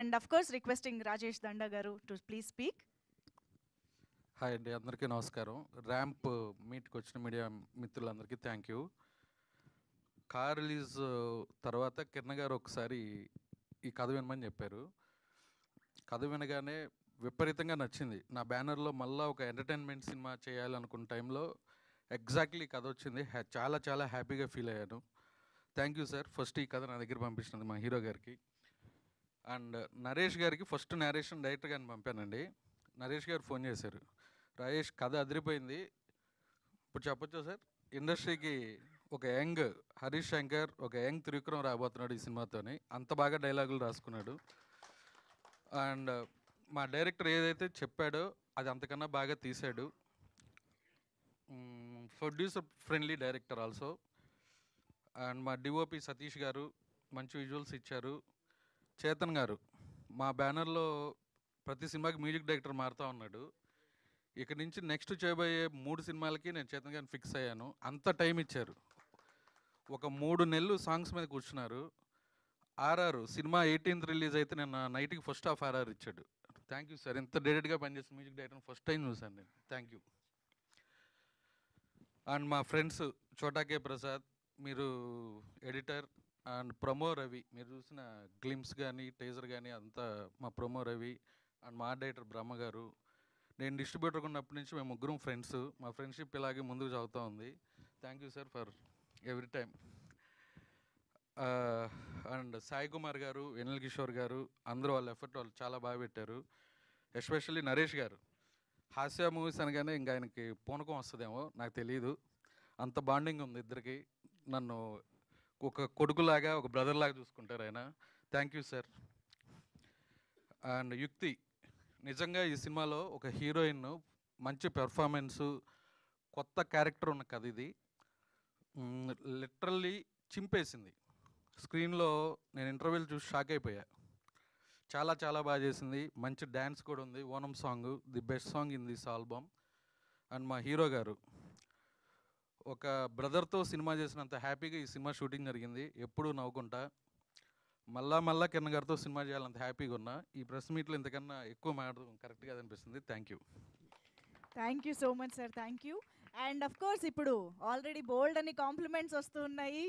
And of course, requesting Rajesh Danda garu to please speak. Hi అండి, అందరికీ నమస్కారం. Ramp మీట్కి వచ్చిన మీడియా మిత్రులందరికీ థ్యాంక్ యూ. కార్ రిలీజ్ తర్వాత కిరణ్ గారు ఒకసారి ఈ కథ వినమని చెప్పారు. కథ వినగానే విపరీతంగా నచ్చింది. నా బ్యానర్లో మళ్ళీ ఒక ఎంటర్టైన్మెంట్ సినిమా చేయాలనుకున్న టైంలో ఎగ్జాక్ట్లీ కథ వచ్చింది. చాలా చాలా హ్యాపీగా ఫీల్ అయ్యాను. థ్యాంక్ యూ సార్, ఫస్ట్ ఈ కథ నా దగ్గర పంపించినది మా హీరో గారికి. అండ్ నరేష్ గారికి ఫస్ట్ నేరేషన్ డైరెక్టర్ గారిని పంపానండి. నరేష్ గారు ఫోన్ చేశారు, రాజేష్ కథ అదిరిపోయింది, ఇప్పుడు చెప్పొచ్చా సార్, ఇండస్ట్రీకి ఒక యంగ్ హరీష్ శంకర్, ఒక యంగ్ త్రివిక్రమ్ రాబోతున్నాడు ఈ సినిమాతోని. అంత బాగా డైలాగులు రాసుకున్నాడు. అండ్ మా డైరెక్టర్ ఏదైతే చెప్పాడో అది అంతకన్నా బాగా తీశాడు. Producer friendly director also. And మా డిఓపి సతీష్ గారు మంచి విజువల్స్ ఇచ్చారు. చేతన్ గారు మా బ్యానర్లో ప్రతి సినిమాకి మ్యూజిక్ డైరెక్టర్ మారుతూ ఉన్నాడు. ఇక నుంచి నెక్స్ట్ చేయబోయే 3 సినిమాలకి నేను చేతన్ గారిని ఫిక్స్ అయ్యాను. అంత టైం ఇచ్చారు. ఒక 3 నెలలు సాంగ్స్ మీద కూర్చున్నారు. ఆర్ఆర్ సినిమా 18th రిలీజ్ అయితే నేను నైట్కి ఫస్ట్ హాఫ్ ఆర్ఆర్ ఇచ్చాడు. థ్యాంక్ యూ సార్, ఇంత డైరెక్ట్గా పనిచేసిన మ్యూజిక్ డైరెక్టర్ని ఫస్ట్ టైం చూశాను నేను. Thank you. అండ్ మా ఫ్రెండ్స్ చోటాకే ప్రసాద్, మీరు ఎడిటర్, అండ్ ప్రమో రవి, మీరు చూసిన గ్లిమ్స్ కానీ టేజర్ కానీ అంతా మా ప్రమో రవి. అండ్ మా డైరెక్టర్ బ్రహ్మ గారు. నేను డిస్ట్రిబ్యూటర్ ఉన్నప్పటి నుంచి మేము ముగ్గురం ఫ్రెండ్స్. మా ఫ్రెండ్షిప్ ఇలాగే ముందుకు సాగుతూ ఉంది. Thank you sir for every time. And Sai Kumar గారు, వెనిల్ కిషోర్ గారు, అందరూ వాళ్ళ ఎఫర్ట్ వాళ్ళు చాలా బాగా పెట్టారు. ఎస్పెషల్లీ నరేష్ గారు. హాస్య మూవీస్ అనగానే ఇంకా ఆయనకి పూనకం వస్తుందేమో నాకు తెలియదు, అంత బాండింగ్ ఉంది ఇద్దరికి. నన్ను ఒక కొడుకులాగా, ఒక బ్రదర్లాగా చూసుకుంటారు ఆయన. Thank you sir. అండ్ యుక్తి, నిజంగా ఈ సినిమాలో ఒక హీరోయిన్ మంచి పెర్ఫార్మెన్సు, కొత్త క్యారెక్టర్ ఉన్న కథ ఇది. లిటరల్లీ చింపేసింది స్క్రీన్లో. నేను ఇంటర్వ్యూలు చూసి షాక్ అయిపోయా. చాలా చాలా బాగా చేసింది. మంచి డ్యాన్స్ కూడా ఉంది. Onam song the best song in this album. And మా హీరో గారు ఒక బ్రదర్తో సినిమా చేసినంత హ్యాపీగా ఈ సినిమా షూటింగ్ జరిగింది. ఎప్పుడూ నవ్వుకుంటా. మళ్ళా కిరణ్ గారితో సినిమా చేయాలంత హ్యాపీగా ఉన్నా. ఈ ప్రెస్ మీట్లో ఇంతకన్నా ఎక్కువ మాట్లాడడం కరెక్ట్గా అనిపిస్తుంది. Thank you. Thank you so much, sir. Thank you. And of course, ఇప్పుడు ఆల్రెడీ బోల్డ్ అని కాంప్లిమెంట్స్ వస్తున్నాయి.